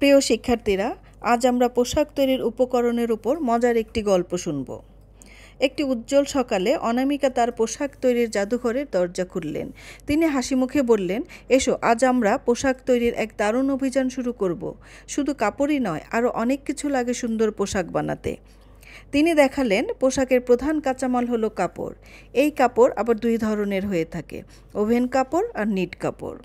প্রিয় শিক্ষার্থীরা, আজ আমরা পোশাক তৈরির উপকরণের উপর মজার একটি গল্প শুনব। একটি উজ্জ্বল সকালে অনামিকা তার পোশাক তৈরির জাদুঘরের দরজা খুললেন। তিনি হাসিমুখে বললেন, এসো, আজ আমরা পোশাক তৈরির এক দারুণ অভিযান শুরু করব। শুধু কাপড়ই নয়, আরও অনেক কিছু লাগে সুন্দর পোশাক বানাতে। তিনি দেখালেন পোশাকের প্রধান কাঁচামাল হলো কাপড়। এই কাপড় আবার দুই ধরনের হয়ে থাকে, ওভেন কাপড় আর নিট কাপড়।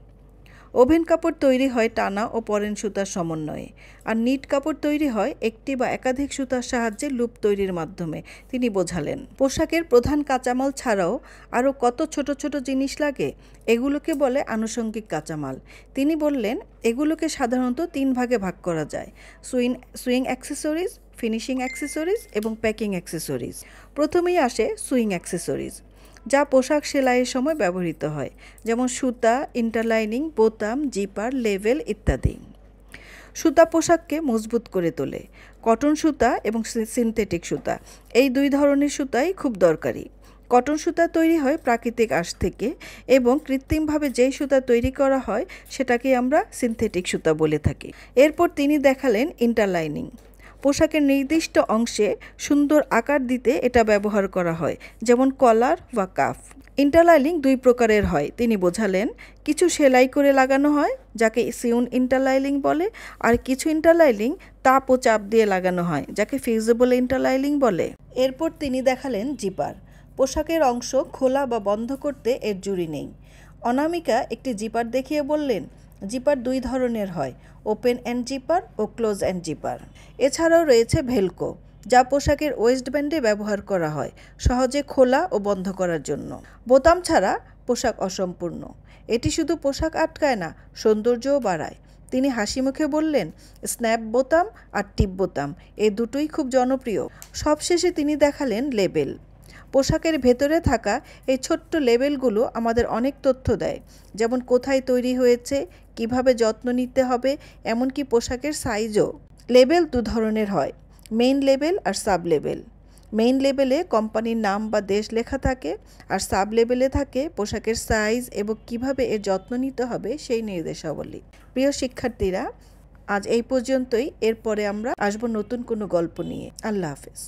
ওভেন কাপড় তৈরি হয় টানা ও পরেন সুতার সমন্বয়ে, আর নিট কাপড় তৈরি হয় একটি বা একাধিক সুতার সাহায্যে লুপ তৈরির মাধ্যমে। তিনি বোঝালেন, পোশাকের প্রধান কাঁচামাল ছাড়াও আরও কত ছোট ছোট জিনিস লাগে, এগুলোকে বলে আনুষঙ্গিক কাঁচামাল। তিনি বললেন, এগুলোকে সাধারণত 3 ভাগে ভাগ করা যায়: সুইং অ্যাক্সেসরিজ, ফিনিশিং অ্যাক্সেসরিজ এবং প্যাকিং অ্যাক্সেসরিজ। প্রথমেই আসে সুইং অ্যাক্সেসরিজ, যা পোশাক সেলাইয়ের সময় ব্যবহৃত হয়, যেমন সুতা, ইন্টারলাইনিং, বোতাম, জিপার, লেভেল ইত্যাদি। সুতা পোশাককে মজবুত করে তোলে। কটন সুতা এবং সিনথেটিক সুতা, এই দুই ধরনের সুতাই খুব দরকারি। কটন সুতা তৈরি হয় প্রাকৃতিক আঁশ থেকে, এবং কৃত্রিমভাবে যেই সুতা তৈরি করা হয় সেটাকে আমরা সিনথেটিক সুতা বলে থাকি। এরপর তিনি দেখালেন ইন্টারলাইনিং। পোশাকের নির্দিষ্ট অংশে সুন্দর আকার দিতে এটা ব্যবহার করা হয়, যেমন কলার বা কাফ। ইন্টারলাইনিং 2 প্রকারের হয়, তিনি বোঝালেন। কিছু সেলাই করে লাগানো হয়, যাকে সিউন ইন্টারলাইনিং বলে, আর কিছু ইন্টারলাইনিং তাপ ও চাপ দিয়ে লাগানো হয়, যাকে ফিউজিবল ইন্টারলাইনিং বলে। এরপর তিনি দেখালেন জিপার। পোশাকের অংশ খোলা বা বন্ধ করতে এর জুড়ি নেই। অনামিকা একটি জিপার দেখিয়ে বললেন, জিপার 2 ধরনের হয়, ওপেন অ্যান্ড জিপার ও ক্লোজ অ্যান্ড জিপার। এছাড়াও রয়েছে ভেলকো, যা পোশাকের ওয়েস্টব্যান্ডে ব্যবহার করা হয় সহজে খোলা ও বন্ধ করার জন্য। বোতাম ছাড়া পোশাক অসম্পূর্ণ। এটি শুধু পোশাক আটকায় না, সৌন্দর্যও বাড়ায়। তিনি হাসিমুখে বললেন, স্ন্যাপ বোতাম আর টিপ বোতাম, এই দুটোই খুব জনপ্রিয়। সবশেষে তিনি দেখালেন লেবেল। পোশাকের ভেতরে থাকা এই ছোট্ট লেবেলগুলো আমাদের অনেক তথ্য দেয়, যেমন কোথায় তৈরি হয়েছে, কিভাবে যত্ন নিতে হবে, এমনকি পোশাকের সাইজও। লেবেল 2 ধরনের হয়, মেইন লেবেল আর সাব লেবেল। মেইন লেবেলে কোম্পানির নাম বা দেশ লেখা থাকে, আর সাব লেবেলে থাকে পোশাকের সাইজ এবং কিভাবে এর যত্ন নিতে হবে সেই নির্দেশাবলী। প্রিয় শিক্ষার্থীরা, আজ এই পর্যন্তই। এরপরে আমরা আসবো নতুন কোনো গল্প নিয়ে। আল্লাহ হাফেজ।